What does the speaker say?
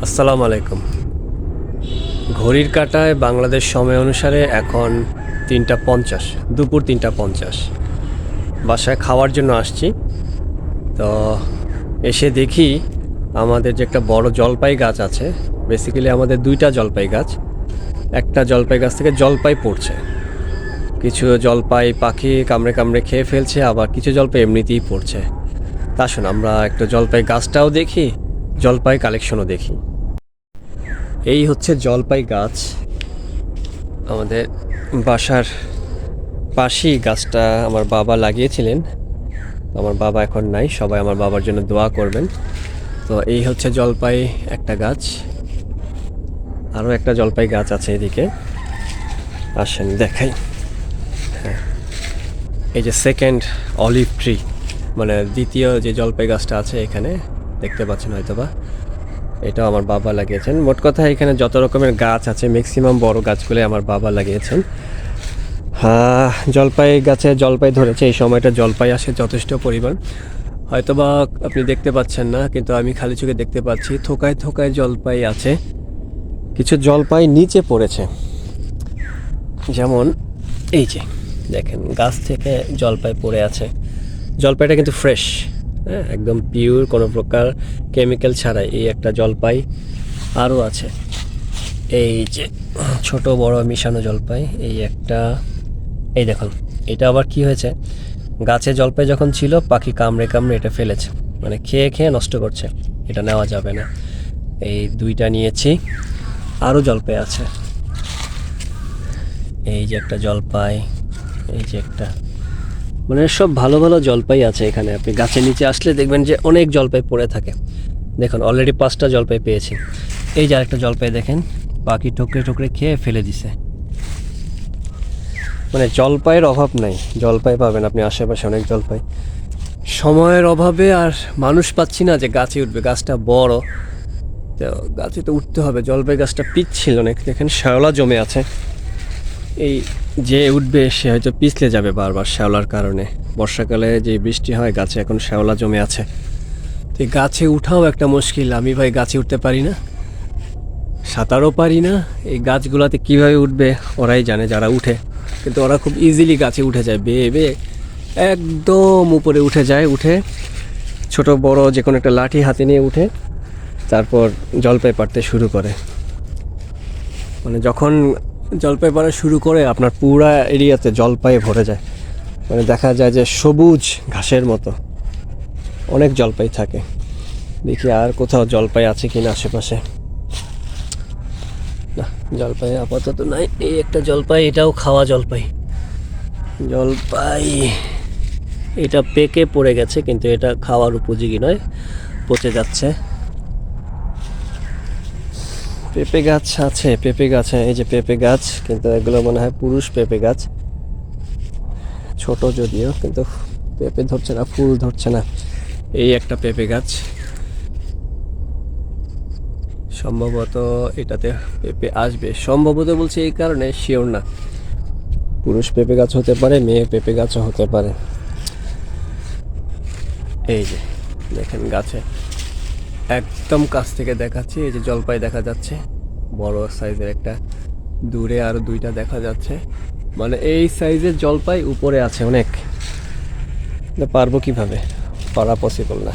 আসসালামু আলাইকুম। ঘড়ির কাঁটায় বাংলাদেশ সময় অনুসারে এখন 3টা 50, দুপুর 3টা 50। বাসায় খাওয়ার জন্য আসছি, তো এসে দেখি আমাদের যে একটা বড় জলপাই গাছ আছে। বেসিক্যালি আমাদের 2টা জলপাই গাছ। একটা জলপাই গাছ থেকে জলপাই পড়ছে, কিছু জলপাই পাখি কামড়ে কামড়ে খেয়ে ফেলছে, আবার কিছু জলপাই এমনিতেই পড়ছে। তা শোন, আমরা একটু জলপাই গাছটাও দেখি, জলপাই কালেকশনও দেখি। এই হচ্ছে জলপাই গাছ, আমাদের বাসার পাশেই গাছটা আমার বাবা লাগিয়েছিলেন। আমার বাবা এখন নাই, সবাই আমার বাবার জন্য দোয়া করবেন। তো এই হচ্ছে জলপাই একটা গাছ, আরও একটা জলপাই গাছ আছে এদিকে, আসেন দেখাই। হ্যাঁ, এই যে সেকেন্ড অলিভ ট্রি, মানে দ্বিতীয় যে জলপাই গাছটা আছে এখানে, দেখতে পাচ্ছেন হয়তোবা, এটাও আমার বাবা লাগিয়েছেন। মোট কথা এখানে যত রকমের গাছ আছে ম্যাক্সিমাম বড় গাছগুলো আমার বাবা লাগিয়েছেন। হ্যাঁ, জলপাই গাছে জলপাই ধরেছে, এই সময়টা জলপাই আসে যথেষ্ট পরিমাণ। হয়তোবা আপনি দেখতে পাচ্ছেন না, কিন্তু আমি খালি চোখে দেখতে পাচ্ছি থোকায় থোকায় জলপাই আছে। কিছু জলপাই নিচে পড়েছে, যেমন এই যে দেখেন গাছ থেকে জলপাই পড়ে আছে। জলপাইটা কিন্তু ফ্রেশ, হ্যাঁ, একদম পিওর, কোনো প্রকার কেমিক্যাল ছাড়াই। এই একটা জলপাই আরও আছে, এই যে ছোট বড় মিশানো জলপাই, এই একটা। এই দেখুন, এটা আবার কি হয়েছে, গাছে জলপাই যখন ছিল পাখি কামড়ে কামড়ে এটা ফেলেছে, মানে খেয়ে খেয়ে নষ্ট করছে, এটা নেওয়া যাবে না। এই 2টা নিয়েছি, আরও জলপাই আছে। এই যে একটা জলপাই, এই যে একটা, মানে সব ভালো ভালো জলপাই আছে এখানে। আপনি গাছের নিচে আসলে দেখবেন যে অনেক জলপাই পড়ে থাকে। দেখুন অলরেডি 5টা জলপাই পেয়েছি। এই যে আরেকটা জলপাই দেখেন, পাখি ঠোকরে ঠোকরে খেয়ে ফেলে দিছে। মানে জলপাইয়ের অভাব নাই, জলপাই পাবেন আপনি আশেপাশে, অনেক জলপাই। সময়ের অভাবে আর মানুষ পাচ্ছি না যে গাছে উঠবে, গাছটা বড়, তো গাছে তো উঠতে হবে। জলপাই গাছটা পিচ্ছিল অনেক, দেখেন শ্যাওলা জমে আছে। এই যে উঠবে সে হয়তো পিছলে যাবে বারবার শ্যাওলার কারণে। বর্ষাকালে যে বৃষ্টি হয় গাছে এখন শ্যাওলা জমে আছে, তো গাছে উঠাও একটা মুশকিল। আমি ভাই গাছে উঠতে পারি না, সাঁতারও পারি না। এই গাছগুলোতে কীভাবে উঠবে ওরাই জানে যারা উঠে, কিন্তু ওরা খুব ইজিলি গাছে উঠে যায়, বেয়ে বেয়ে একদম উপরে উঠে যায়। উঠে ছোট বড় যে কোনো একটা লাঠি হাতে নিয়ে উঠে তারপর জলপাই পাড়তে শুরু করে। মানে যখন জলপাই পাড়া শুরু করে আপনার পুরা এরিয়াতে জলপাই ভরে যায়, মানে দেখা যায় যে সবুজ ঘাসের মতো অনেক জলপাই থাকে। দেখি আর কোথাও জলপাই আছে কিনা আশেপাশে। না, জলপাই আপাতত নাই। এই একটা জলপাই, এটাও খাওয়া জলপাই। জলপাই এটা পেকে পড়ে গেছে, কিন্তু এটা খাওয়ার উপযোগী নয়, পচে যাচ্ছে। পেঁপে গাছ আছে, পেঁপে গাছ, এই যে পেঁপে গাছ, কিন্তু এগুলো মনে হয় পুরুষ পেঁপে গাছ, ছোট যদিও, কিন্তু পেঁপে ধরছে না, ফুল ধরছে না। এই একটা পেঁপে গাছ, সম্ভবত এটাতে পেঁপে আসবে। সম্ভবত বলছে এই কারণে, শিওর না। পুরুষ পেঁপে গাছ হতে পারে, মেয়ে পেঁপে গাছও হতে পারে। এই যে দেখেন গাছে একদম কাছ থেকে দেখাচ্ছি, এই যে জলপাই দেখা যাচ্ছে বড় সাইজের একটা, দূরে আরও 2টা দেখা যাচ্ছে। মানে এই সাইজের জলপাই উপরে আছে অনেক, পারবো কিভাবে, পারা পসিবল না।